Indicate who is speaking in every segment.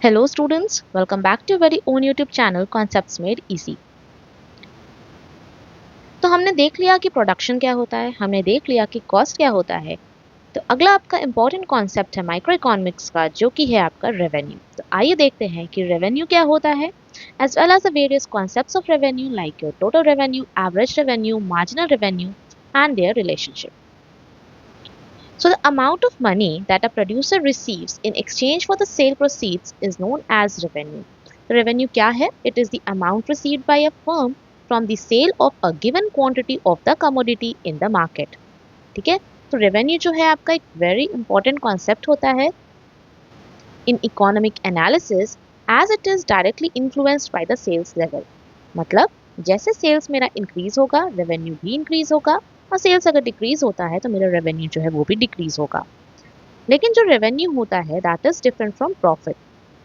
Speaker 1: Hello students, welcome back to your very own YouTube channel Concepts Made Easy। तो हमने देख लिया कि प्रोडक्शन क्या होता है, हमने देख लिया कि कॉस्ट क्या होता है। तो अगला आपका इम्पोर्टेंट कॉन्सेप्ट है माइक्रो इकोनॉमिक्स का, जो कि है आपका रेवेन्यू। तो आइए देखते हैं कि रेवेन्यू क्या होता है, as well as the various concepts of revenue like your total revenue, average revenue, marginal revenue and their relationship. So the amount of money that a producer receives in exchange for the sale proceeds is known as revenue. तो revenue क्या है? It is the amount received by a firm from the sale of a given quantity of the commodity in the market. ठीक है? तो revenue जो है आपका एक very important concept होता है in economic analysis as it is directly influenced by the sales level. मतलब जैसे सेल्स मेरा इंक्रीज होगा, रेवेन्यू भी इंक्रीज होगा, और सेल्स अगर डिक्रीज होता है तो मेरा रेवेन्यू जो है वो भी डिक्रीज होगा। लेकिन जो रेवेन्यू होता है that is different from profit.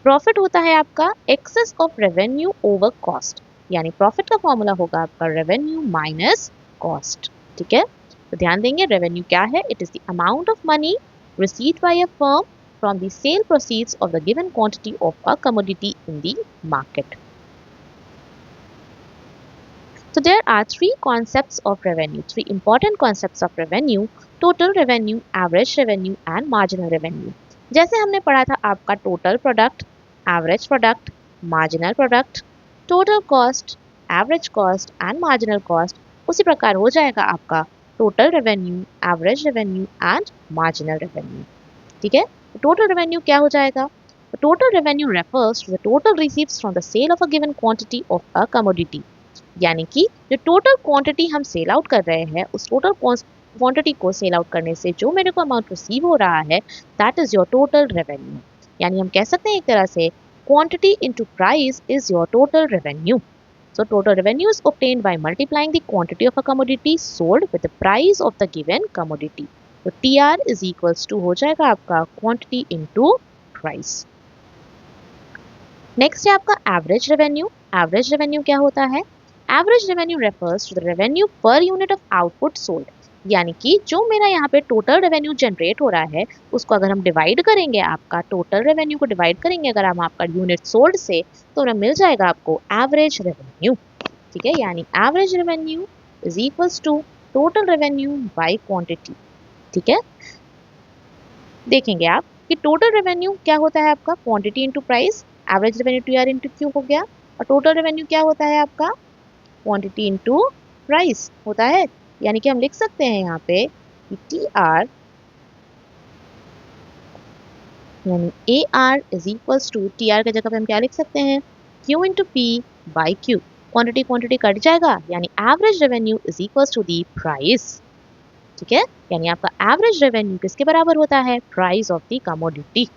Speaker 1: Profit होता है आपका excess of revenue over cost, यानी प्रॉफिट का फॉर्मूला होगा आपका रेवेन्यू माइनस कॉस्ट। ठीक है, तो ध्यान देंगे रेवेन्यू क्या है? It is the amount of money received by a firm from the sale proceeds of the given quantity of a commodity in the market. So there are three concepts of revenue, three important concepts of revenue: total revenue, average revenue and marginal revenue. जैसे हमने पढ़ा था आपका total product, average product, marginal product, total cost, average cost and marginal cost, उसी प्रकार हो जाएगा आपका total revenue, average revenue and marginal revenue. ठीक है, टोटल रेवेन्यू क्या हो जाएगा? Total revenue refers to the total receives from the sale of a given quantity of a commodity, यानी कि जो टोटल क्वांटिटी हम सेल आउट कर रहे हैं उस टोटल क्वांटिटी को सेल आउट करने से जो मेरे को अमाउंट रिसीव हो रहा है that is your total revenue. यानी हम कह सकते हैं एक तरह से quantity into price is your total revenue. So total revenue is obtained by multiplying the quantity of a commodity sold with the price of the given commodity. तो TR is equals to हो जाएगा आपका quantity into price. Next है आपका average revenue. Average revenue क्या होता है? Average revenue refers to the revenue per unit of output sold, यानी कि जो मेरा यहाँ पे टोटल रेवेन्यू जनरेट हो रहा है उसको अगर हम डिवाइड करेंगे, आपका टोटल रेवेन्यू को डिवाइड करेंगे अगर हम आपका यूनिट सोल्ड से, तो हमें मिल जाएगा आपको एवरेज रेवेन्यू। ठीक है, यानी average revenue is equals to total revenue by quantity. ठीक है, देखेंगे आप कि टोटल रेवेन्यू क्या होता है आपका? Quantity into price, average revenue T R into Q हो गया, और टोटल रेवेन्यू क्या होता है आपका? क्वांटिटी इनटू प्राइस होता है। यानी कि हम लिख सकते हैं यहाँ पे कि टी आर यानी a r is equals to, t r की जगह पे हम क्या लिख सकते हैं? Q into p by q. Quantity quantity cut जाएगा, यानी average revenue is equals to the price. ठीक है, यानी आपका एवरेज रेवेन्यू किसके बराबर होता है? Price of the commodity.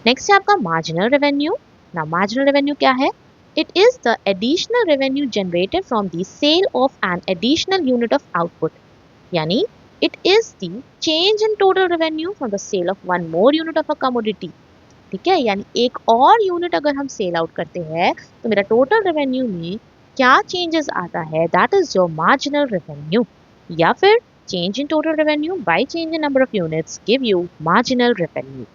Speaker 1: Next है आपका मार्जिनल रेवेन्यू। ना मार्जिनल रेवेन्यू क्या है? It is the additional revenue generated from the sale of an additional unit of output, यानी it is the change in total revenue from the sale of one more unit of a commodity. ठीक है, यानी एक और unit अगर हम sell out करते हैं तो मेरा टोटल रेवेन्यू में क्या चेंजेस आता है, that is your marginal revenue. या फिर change in total revenue by change in number of units give you marginal revenue.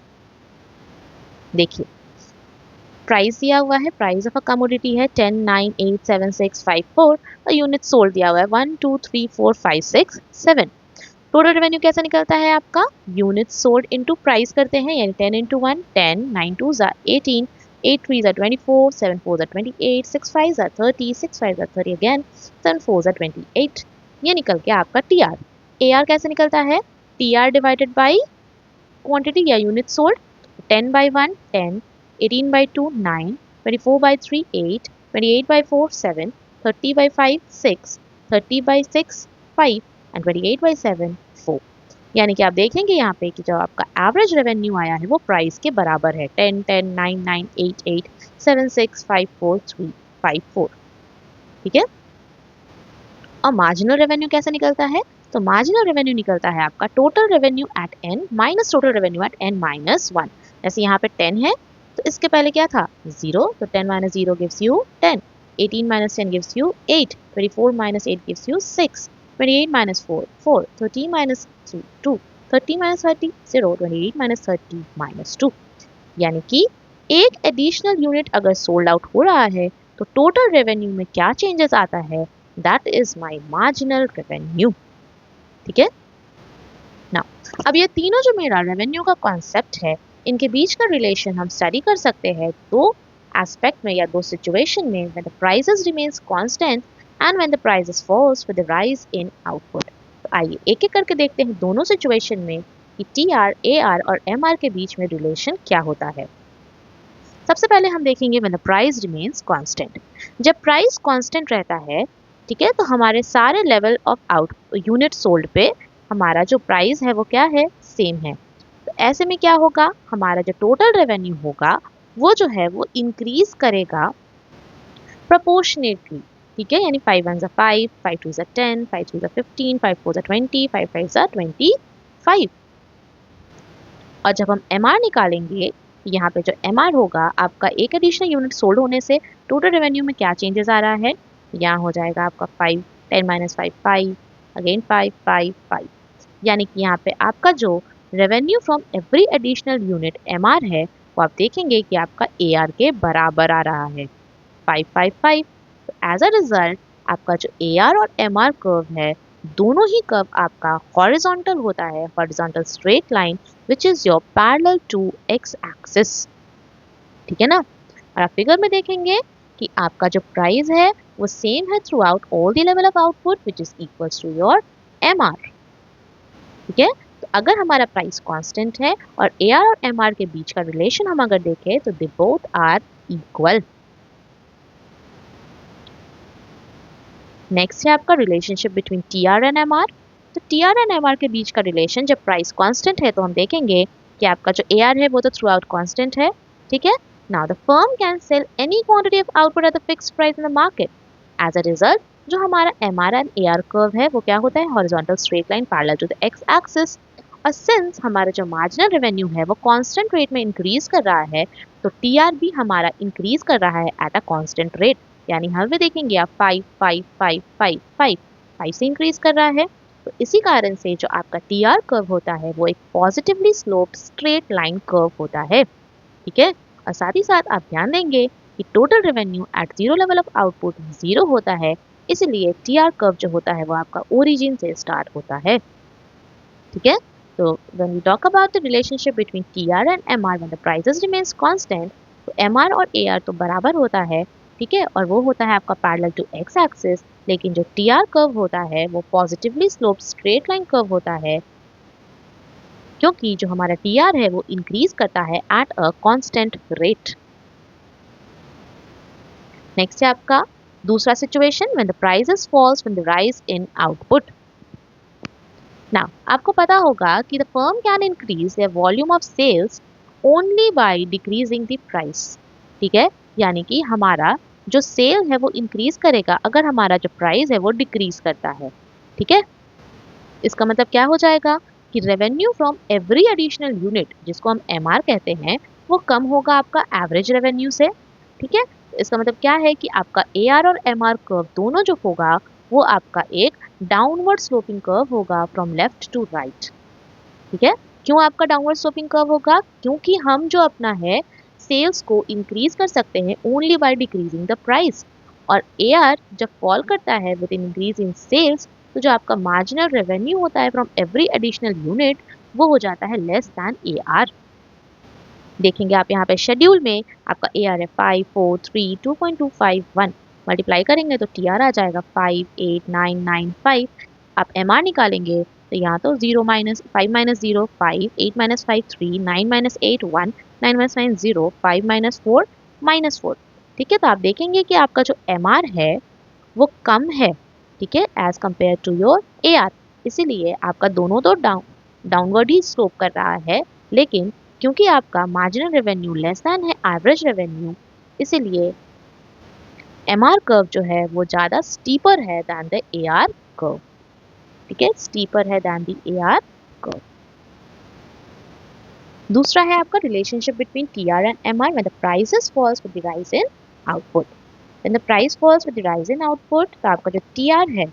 Speaker 1: देखिए प्राइस दिया हुआ है, प्राइस ऑफ अ कमोडिटी है 10, 9, 8, 7, 6, 5, 4, और यूनिट सोल्ड दिया हुआ है 1, 2, 3, 4, 5, 6, 7। टोटल रेवेन्यू कैसा निकलता है आपका? यूनिट सोल्ड इनटू प्राइस करते हैं, यानी 10 इंटू 1 10, 9 टू 18, 8 3 24, 7 4 28, 6 5 30, 6 5 30 अगेन, 7 4 28। ये निकल के आपका टी आर। ए आर कैसे निकलता है? T R divided by quantity या unit sold. 10 by 1 10, 18 by 2 9, 24 by 3 8, 28 by 4 7, 30 by 5 6, 30 by 6 5 and 28 by 7 4। यानी कि आप देखेंगे यहाँ पे कि जो आपका एवरेज रेवेन्यू आया है वो प्राइस के बराबर है 10 10 9 9 8 8 7 6 5 4 3 5 4। ठीक है, और मार्जिनल रेवेन्यू कैसे निकलता है? तो मार्जिनल रेवेन्यू निकलता है आपका total revenue at n minus total revenue at n minus 1। जैसे यहाँ पे 10 है तो इसके पहले क्या था? 0, तो 10 minus 0 gives you 10, 18 minus 10 gives you 8, 24 minus 8 gives you 6, 28 minus 4 4, 30 minus 3 2, 30 minus 30 0, 28 minus 30 minus 2। यानी कि एक एडिशनल यूनिट अगर सोल्ड आउट हो रहा है तो टोटल रेवेन्यू में क्या चेंजेस आता है, that is my marginal revenue. ठीक है ना। अब ये तीनों जो मेरा रेवेन्यू का कॉन्सेप्ट है, इनके बीच का रिलेशन हम स्टडी कर सकते हैं दो एस्पेक्ट में या दो सिचुएशन में, when the prices remains constant and when the prices falls with the rise in output. तो आइए एक एक करके देखते हैं दोनों सिचुएशन में कि टीआर, एआर और एमआर के बीच में रिलेशन क्या होता है। सबसे पहले हम देखेंगे when the price remains constant. जब प्राइस कांस्टेंट रहता है, ठीक है, तो हमारे सारे level of out unit sold पे हमारा जो प्राइस है वो क्या है, सेम है। तो ऐसे में क्या होगा, हमारा जो टोटल रेवेन्यू होगा वो जो है वो इंक्रीज करेगा प्रोपोर्शनेटली। ठीक है, यानी 5 1 5, 5 2 10, 5 3 15, 5 4 20, 5 5 25। और जब हम एमआर निकालेंगे, यहाँ पे जो एमआर होगा आपका एक एडिशनल यूनिट सोल्ड होने से टोटल रेवेन्यू में क्या चेंजेस आ रहा है, यहाँ हो जाएगा आपका 5 10 माइनस 5 5, अगेन 5 5 5, यानी कि यहाँ पे आपका जो revenue from every additional unit MR है वो आप देखेंगे कि आपका एआर के बराबर आ रहा है 5 5 5। तो एज अ रिजल्ट आपका जो एआर और एमआर कर्व है, दोनों ही कर्व आपका हॉरिजॉन्टल होता है, horizontal straight line which is your parallel to x axis. ठीक है ना। और आप फिगर में देखेंगे कि आपका जो प्राइस है वो सेम है throughout all the level of output which is equals to your MR. ठीक है, तो अगर हमारा प्राइस कांस्टेंट है और एआर और एमआर के बीच का रिलेशन हम अगर देखें तो they both are equal. Next है आपका relationship between TR and MR. तो टीआर एंड एमआर के बीच का रिलेशन जब प्राइस कांस्टेंट है तो हम देखेंगे कि आपका जो एआर है वो तो थ्रू आउट कांस्टेंट है। ठीक है, now the firm can sell any quantity of output at the fixed price in the market. As a result जो हमारा एमआर एंड एआर कर्व है वो क्या होता है, horizontal straight line parallel to the x axis. और since हमारा जो मार्जिनल रेवेन्यू है वो कांस्टेंट रेट में इंक्रीज कर रहा है, तो टीआर भी हमारा इंक्रीज कर रहा है एट अ कांस्टेंट रेट। यानी हम भी देखेंगे आप 5 5 5 5 5 5 से इंक्रीज कर रहा है। तो इसी कारण से जो आपका टीआर कर्व होता है वो एक positively sloped straight line curve होता है। ठीक है, और साथ ही साथ आप ध्यान देंगे कि total revenue at zero level of output zero होता है, इसलिए टीआर कर्व जो होता है वो आपका ओरिजिन से स्टार्ट होता है। ठीक है, तो when we talk about the relationship between TR and MR when the prices remains constant, तो एमआर और एआर तो बराबर होता है। ठीक है, और वो होता है आपका पैरेलल टू एक्स एक्सिस, लेकिन जो टीआर कर्व होता है वो positively slope straight line curve होता है, क्योंकि जो हमारा टीआर है वो इंक्रीज करता है at a constant rate. Next है आपका दूसरा situation when the prices falls when the rise in output. Now आपको पता होगा कि the firm can increase their volume of sales only by decreasing the price. ठीक है, यानी कि हमारा जो सेल है वो इंक्रीज करेगा अगर हमारा जो प्राइस है वो डिक्रीज करता है। ठीक है, इसका मतलब क्या हो जाएगा कि revenue from every additional unit, जिसको हम एमआर कहते हैं, वो कम होगा आपका एवरेज रेवेन्यू से। ठीक है, इसका मतलब क्या है कि आपका एआर और एमआर कर्व दोनों जो होगा वो आपका एक डाउनवर्ड स्लोपिंग कर्व होगा फ्रॉम लेफ्ट टू राइट। ठीक है, क्यों आपका डाउनवर्ड स्लोपिंग कर्व होगा, क्योंकि हम जो अपना है सेल्स को इंक्रीज कर सकते हैं only by decreasing the price, और एआर जब फॉल करता है विद इंक्रीज इन सेल्स, तो जो आपका मार्जिनल रेवेन्यू होता है फ्रॉम एवरी एडिशनल यूनिट वो हो जाता है लेस दैन एआर। देखेंगे आप यहाँ पे शेड्यूल में आपका एआर है 5 4 3 2.251, मल्टीप्लाई करेंगे तो टीआर आ जाएगा 5 8 9 9 5। आप एमआर निकालेंगे तो यहाँ तो 0 minus 5 minus 0 5, 8 minus 5 3, 9 minus 8 1, 9 minus 9 0, 5 minus 4 minus 4। ठीक है, तो आप देखेंगे कि आपका जो एमआर है वो कम है, ठीक है, as compare to your AR. इसीलिए आपका दोनों तो डाउनवर्ड ही स्लोप कर रहा है, लेकिन क्योंकि आपका मार्जिनल रेवेन्यू लेस दैन है एवरेज रेवेन्यू, इसीलिए एमआर कर्व जो है वो ज़्यादा स्टीपर है दैन द एआर कर्व। ठीक है, स्टीपर है दैन द एआर कर्व। दूसरा है आपका relationship between TR and MR when the prices falls with the rise in output. When the price falls with the rise in output, तो आपका जो TR है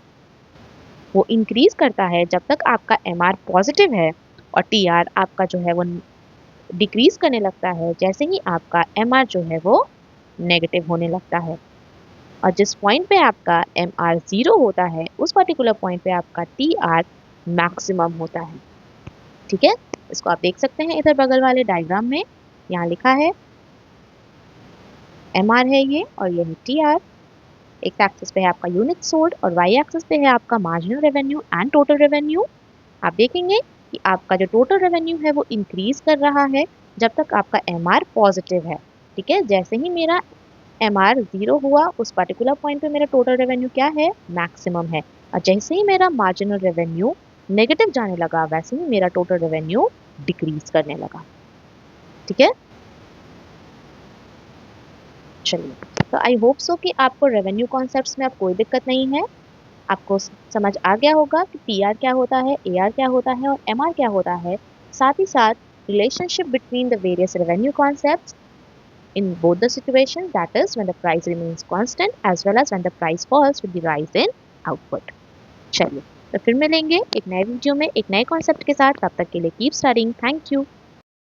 Speaker 1: वो इंक्रीज करता है जब तक आपका एमआर पॉजिटिव है और टीआर आपका जो है वो डिक्रीज करने लगता है जैसे ही आपका MR जो है वो नेगेटिव होने लगता है। और जिस पॉइंट पे आपका MR 0 होता है उस पर्टिकुलर पॉइंट पे आपका TR मैक्सिमम होता है। ठीक है, इसको आप देख सकते हैं इधर बगल वाले डायग्राम में, यहाँ लिखा है MR है ये और ये है TR। एक्स एक्सिस पे है आपका यूनिट सोल्ड और वाई एक्सिस पे है आपका marginal revenue and total revenue. आप देखेंगे कि आपका जो टोटल रेवेन्यू है वो इंक्रीज कर रहा है जब तक आपका MR पॉजिटिव है। ठीक है, जैसे ही मेरा MR 0 हुआ उस पर्टिकुलर पॉइंट पे मेरा टोटल रेवेन्यू क्या है, मैक्सिमम है। और जैसे ही मेरा मार्जिनल रेवेन्यू नेगेटिव जाने लगा वैसे ही मेरा टोटल रेवेन्यू डिक्रीज करने लगा। ठीक है, चलिए, तो आई होप सो कि आपको रेवेन्यू कॉन्सेप्ट्स में अब कोई दिक्कत नहीं है। आपको समझ आ गया होगा कि PR क्या होता है, AR क्या होता है और MR क्या होता है। साथ ही साथ relationship between the various revenue concepts in both the situations, that is when the price remains constant as well as when the price falls with the rise in output. चलिए, तो फिर मिलेंगे एक नए वीडियो में एक नए कॉन्सेप्ट के साथ। तब तक के लिए कीप स्टडीइंग। Thank you.